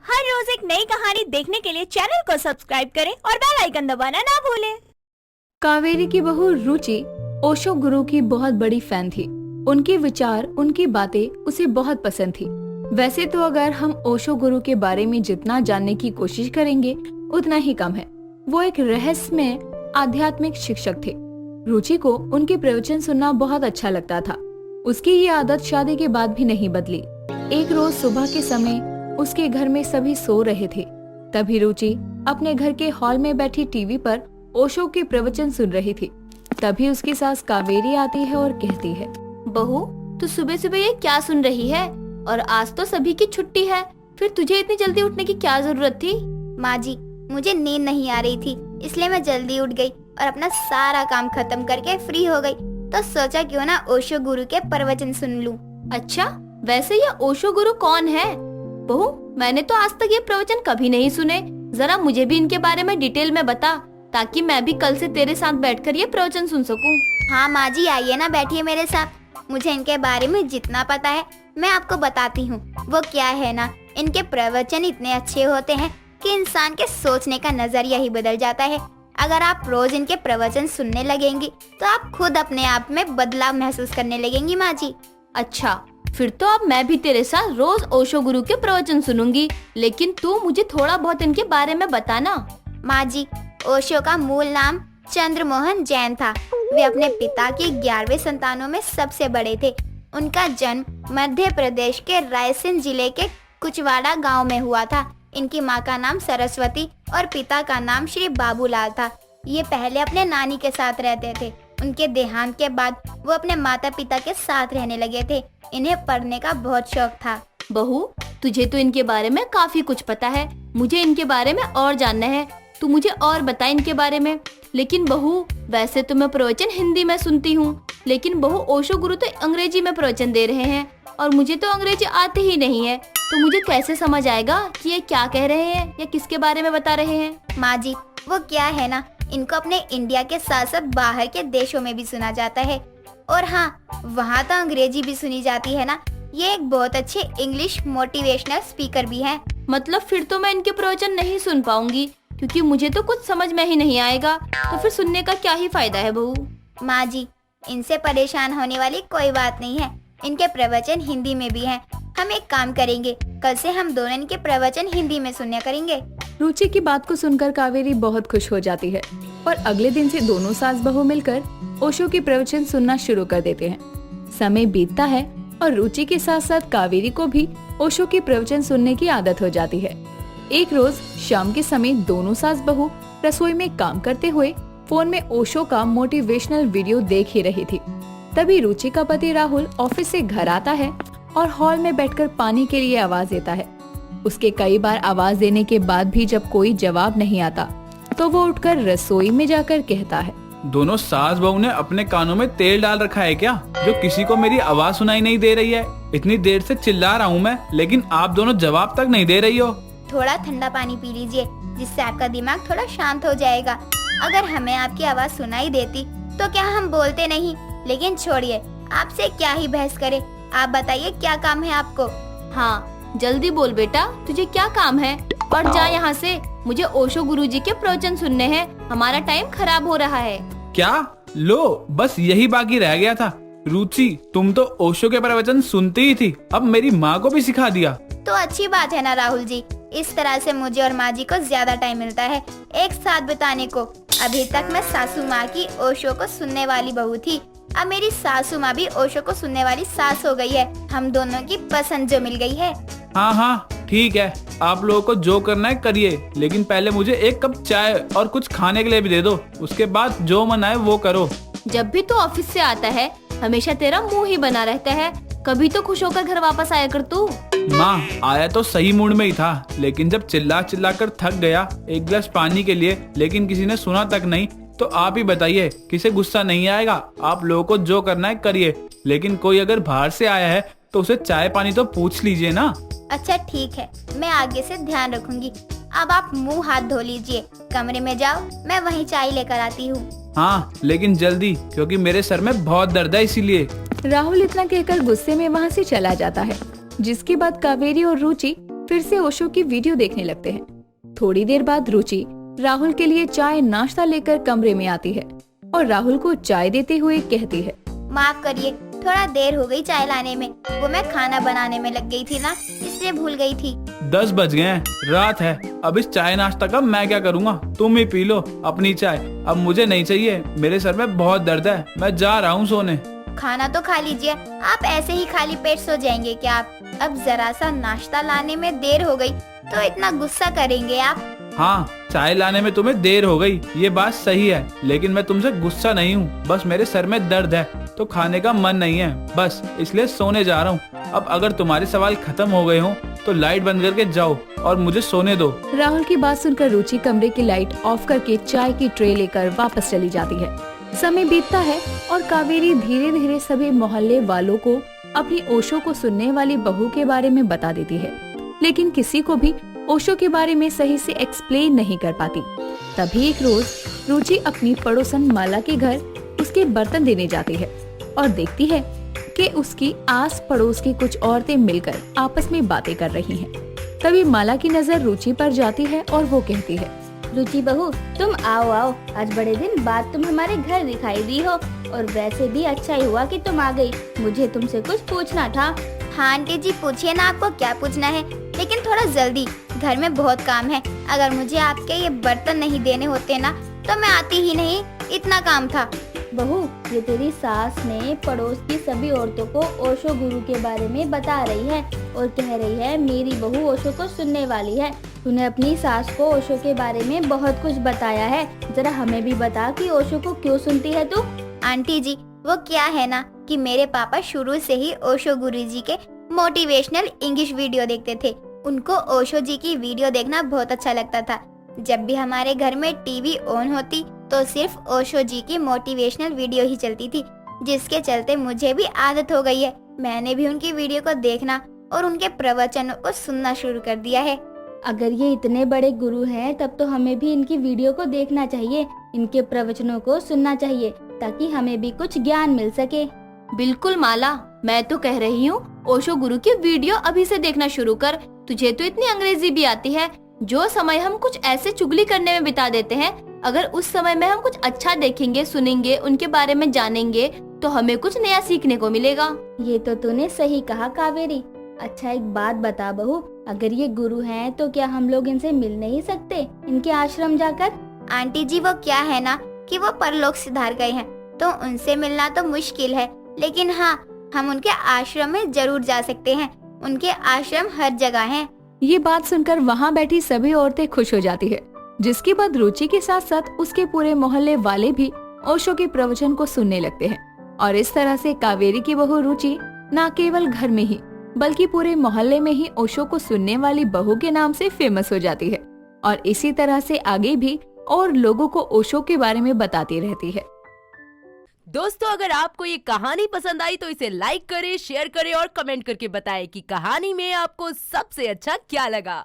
हर रोज एक नई कहानी देखने के लिए चैनल को सब्सक्राइब करें और बेल आइकन दबाना ना भूलें। कावेरी की बहू रुचि ओशो गुरु की बहुत बड़ी फैन थी। उनके विचार, उनकी बातें उसे बहुत पसंद थी। वैसे तो अगर हम ओशो गुरु के बारे में जितना जानने की कोशिश करेंगे उतना ही कम है। वो एक रहस्यमय आध्यात्मिक शिक्षक थे। रुचि को उनके प्रवचन सुनना बहुत अच्छा लगता था। उसकी ये आदत शादी के बाद भी नहीं बदली। एक रोज सुबह के समय उसके घर में सभी सो रहे थे। तभी रुचि अपने घर के हॉल में बैठी टीवी पर ओशो के प्रवचन सुन रही थी। तभी उसकी सास कावेरी आती है और कहती है, बहू, तू सुबह सुबह ये क्या सुन रही है? और आज तो सभी की छुट्टी है, फिर तुझे इतनी जल्दी उठने की क्या जरूरत थी? माँ जी, मुझे नींद नहीं आ रही थी, इसलिए मैं जल्दी उठ गई और अपना सारा काम खत्म करके फ्री हो गई। तो सोचा क्यों ना ओशो गुरु के प्रवचन सुन लूं। अच्छा, वैसे ये ओशो गुरु कौन है? बहू, मैंने तो आज तक ये प्रवचन कभी नहीं सुने। जरा मुझे भी इनके बारे में डिटेल में बता, ताकि मैं भी कल से तेरे साथ बैठकर ये प्रवचन सुन सकूं। हाँ माँ जी, आइए ना, बैठिए मेरे साथ। मुझे इनके बारे में जितना पता है मैं आपको बताती हूँ। वो क्या है ना, इनके प्रवचन इतने अच्छे होते हैं कि इंसान के सोचने का नजरिया ही बदल जाता है। अगर आप रोज इनके प्रवचन सुनने लगेंगी तो आप खुद अपने आप में बदलाव महसूस करने लगेंगी माँ जी। अच्छा, फिर तो अब मैं भी तेरे साथ रोज ओशो गुरु के प्रवचन सुनूंगी, लेकिन तू मुझे थोड़ा बहुत इनके बारे में बताना। माँ जी, ओशो का मूल नाम चंद्रमोहन जैन था। वे अपने पिता की 11वें संतानों में सबसे बड़े थे। उनका जन्म मध्य प्रदेश के रायसेन जिले के कुचवाड़ा गांव में हुआ था। इनकी माँ का नाम सरस्वती और पिता का नाम श्री बाबूलाल था। ये पहले अपने नानी के साथ रहते थे। उनके देहांत के बाद वो अपने माता पिता के साथ रहने लगे थे। इन्हें पढ़ने का बहुत शौक था। बहू, तुझे तो इनके बारे में काफी कुछ पता है, मुझे इनके बारे में और जानना है। तू मुझे और बता इनके बारे में। लेकिन बहू, वैसे तो मैं प्रवचन हिंदी में सुनती हूँ, लेकिन बहू ओशो गुरु तो अंग्रेजी में प्रवचन दे रहे हैं और मुझे तो अंग्रेजी आती ही नहीं है। तो मुझे कैसे समझ आएगा कि ये क्या कह रहे हैं या किसके बारे में बता रहे हैं? माँ जी, वो क्या है ना, इनको अपने इंडिया के साथ साथ बाहर के देशों में भी सुना जाता है। और हाँ, वहाँ तो अंग्रेजी भी सुनी जाती है ना। ये एक बहुत अच्छे इंग्लिश मोटिवेशनल स्पीकर भी हैं। मतलब फिर तो मैं इनके प्रवचन नहीं सुन पाऊंगी, क्योंकि मुझे तो कुछ समझ में ही नहीं आएगा। तो फिर सुनने का क्या ही फायदा है बहू? माँ जी, इनसे परेशान होने वाली कोई बात नहीं है। इनके प्रवचन हिंदी में भी हैं। हम एक काम करेंगे, कल से हम दोनों इनके प्रवचन हिंदी में सुनने करेंगे। रुचि की बात को सुनकर कावेरी बहुत खुश हो जाती है और अगले दिन से दोनों सास बहू मिलकर ओशो के प्रवचन सुनना शुरू कर देते हैं। समय बीतता है और रुचि के साथ साथ कावेरी को भी ओशो के प्रवचन सुनने की आदत हो जाती है। एक रोज शाम के समय दोनों सास बहू रसोई में काम करते हुए फोन में ओशो का मोटिवेशनल वीडियो देख ही रही थी। तभी रुचि का पति राहुल ऑफिस से घर आता है और हॉल में बैठकर पानी के लिए आवाज देता है। उसके कई बार आवाज देने के बाद भी जब कोई जवाब नहीं आता तो वो उठकर रसोई में जाकर कहता है, दोनों सास बहू ने अपने कानों में तेल डाल रखा है क्या, जो किसी को मेरी आवाज सुनाई नहीं दे रही है? इतनी देर से चिल्ला रहा हूँ मैं, लेकिन आप दोनों जवाब तक नहीं दे रही हो। थोड़ा ठंडा पानी पी लीजिए, जिससे आपका दिमाग थोड़ा शांत हो जाएगा। अगर हमें आपकी आवाज सुनाई देती तो क्या हम बोलते नहीं? लेकिन छोड़िए, आपसे क्या ही बहस करे। आप बताइए, क्या काम है आपको? हाँ, जल्दी बोल बेटा, तुझे क्या काम है? और जा यहाँ से, मुझे ओशो गुरुजी के प्रवचन सुनने हैं। हमारा टाइम खराब हो रहा है। क्या? लो, बस यही बाकी रह गया था। रुचि, तुम तो ओशो के प्रवचन सुनती ही थी, अब मेरी माँ को भी सिखा दिया। तो अच्छी बात है ना राहुल जी, इस तरह से मुझे और माँ जी को ज्यादा टाइम मिलता है एक साथ बिताने को। अभी तक मैं सासू माँ की ओशो को सुनने वाली बहू थी, अब मेरी सासू माँ भी ओशो को सुनने वाली सास हो गई है। हम दोनों की पसंद जो मिल गई है। हाँ हाँ, ठीक है, आप लोगों को जो करना है करिए, लेकिन पहले मुझे एक कप चाय और कुछ खाने के लिए भी दे दो। उसके बाद जो मन आए वो करो। जब भी तू ऑफिस से आता है हमेशा तेरा मुंह ही बना रहता है। कभी तो खुश होकर घर वापस आया कर तू। माँ, आया तो सही मूड में ही था, लेकिन जब चिल्ला चिल्ला कर थक गया एक गिलास पानी के लिए, लेकिन किसी ने सुना तक नहीं। तो आप ही बताइए, किसे गुस्सा नहीं आएगा? आप लोगों को जो करना है करिए, लेकिन कोई अगर बाहर से आया है तो उसे चाय पानी तो पूछ लीजिए ना। अच्छा ठीक है, मैं आगे से ध्यान रखूंगी। अब आप मुंह हाथ धो लीजिए, कमरे में जाओ, मैं वहीं चाय लेकर आती हूँ। हाँ, लेकिन जल्दी, क्योंकि मेरे सर में बहुत दर्द है इसीलिए। राहुल इतना कहकर गुस्से में वहाँ से चला जाता है, जिसके बाद कावेरी और रुचि फिर से ओशो की वीडियो देखने लगते हैं। थोड़ी देर बाद रुचि राहुल के लिए चाय नाश्ता लेकर कमरे में आती है और राहुल को चाय देते हुए कहती है, माफ करिए, थोड़ा देर हो गई चाय लाने में। वो मैं खाना बनाने में लग गई थी ना, इसलिए भूल गई थी। 10 बज गए हैं, रात है। अब इस चाय नाश्ता का मैं क्या करूँगा? तुम ही पी लो अपनी चाय, अब मुझे नहीं चाहिए। मेरे सर में बहुत दर्द है, मैं जा रहा हूँ सोने। खाना तो खा लीजिए, आप ऐसे ही खाली पेट सो जाएंगे क्या आप? अब जरा सा नाश्ता लाने में देर हो गई तो इतना गुस्सा करेंगे आप? हाँ, चाय लाने में तुम्हें देर हो गई, ये बात सही है, लेकिन मैं तुमसे गुस्सा नहीं हूँ। बस मेरे सर में दर्द है तो खाने का मन नहीं है, बस इसलिए सोने जा रहा हूँ। अब अगर तुम्हारे सवाल खत्म हो गए हों तो लाइट बंद करके जाओ और मुझे सोने दो। राहुल की बात सुनकर रुचि कमरे की लाइट ऑफ करके चाय की ट्रे लेकर वापस चली जाती है। समय बीतता है और कावेरी धीरे धीरे सभी मोहल्ले वालों को अपनी ओशो को सुनने वाली बहू के बारे में बता देती है, लेकिन किसी को भी ओशो के बारे में सही से एक्सप्लेन नहीं कर पाती। तभी एक रोज रुचि अपनी पड़ोसन माला के घर उसके बर्तन देने जाती है और देखती है कि उसकी आस पड़ोस की कुछ औरतें मिलकर आपस में बातें कर रही हैं। तभी माला की नजर रुचि पर जाती है और वो कहती है, रुचि बहू, तुम आओ आओ, आज बड़े दिन बाद तुम हमारे घर दिखाई दी हो, और वैसे भी अच्छा ही हुआ कि तुम आ गई। मुझे तुमसे कुछ पूछना था। हाँ आंटी जी, पूछिए ना, आपको क्या पूछना है, लेकिन थोड़ा जल्दी, घर में बहुत काम है। अगर मुझे आपके ये बर्तन नहीं देने होते ना तो मैं आती ही नहीं, इतना काम था। बहू, ये तेरी सास ने पड़ोस की सभी औरतों को ओशो गुरु के बारे में बता रही है और कह रही है मेरी बहू ओशो को सुनने वाली है। तूने अपनी सास को ओशो के बारे में बहुत कुछ बताया है, जरा हमें भी बता कि ओशो को क्यों सुनती है तू? आंटी जी, वो क्या है ना कि मेरे पापा शुरू से ही ओशो गुरुजी के मोटिवेशनल इंग्लिश वीडियो देखते थे। उनको ओशो जी की वीडियो देखना बहुत अच्छा लगता था। जब भी हमारे घर में टीवी ऑन होती तो सिर्फ ओशो जी की मोटिवेशनल वीडियो ही चलती थी, जिसके चलते मुझे भी आदत हो गई है। मैंने भी उनकी वीडियो को देखना और उनके प्रवचनों को सुनना शुरू कर दिया है। अगर ये इतने बड़े गुरु हैं तब तो हमें भी इनकी वीडियो को देखना चाहिए, इनके प्रवचनों को सुनना चाहिए, ताकि हमें भी कुछ ज्ञान मिल सके। बिल्कुल माला, मैं तो कह रही हूँ ओशो गुरु की वीडियो अभी से देखना शुरू कर। तुझे तो इतनी अंग्रेजी भी आती है। जो समय हम कुछ ऐसे चुगली करने में बिता देते हैं, अगर उस समय में हम कुछ अच्छा देखेंगे, सुनेंगे, उनके बारे में जानेंगे तो हमें कुछ नया सीखने को मिलेगा। ये तो तूने सही कहा कावेरी। अच्छा एक बात बता बहू, अगर ये गुरु हैं तो क्या हम लोग इनसे मिल नहीं सकते इनके आश्रम जाकर? आंटी जी, वो क्या है ना कि वो परलोक सिधार गए हैं तो उनसे मिलना तो मुश्किल है, लेकिन हाँ, हम उनके आश्रम में जरूर जा सकते हैं। उनके आश्रम हर जगह हैं। ये बात सुनकर वहाँ बैठी सभी औरतें खुश हो जाती है, जिसके बाद रुचि के साथ साथ उसके पूरे मोहल्ले वाले भी ओशो के प्रवचन को सुनने लगते हैं। और इस तरह से कावेरी की बहू रुचि न केवल घर में ही बल्कि पूरे मोहल्ले में ही ओशो को सुनने वाली बहू के नाम से फेमस हो जाती है और इसी तरह से आगे भी और लोगों को ओशो के बारे में बताती रहती है। दोस्तों, अगर आपको ये कहानी पसंद आई तो इसे लाइक करें, शेयर करें और कमेंट करके बताएं कि कहानी में आपको सबसे अच्छा क्या लगा।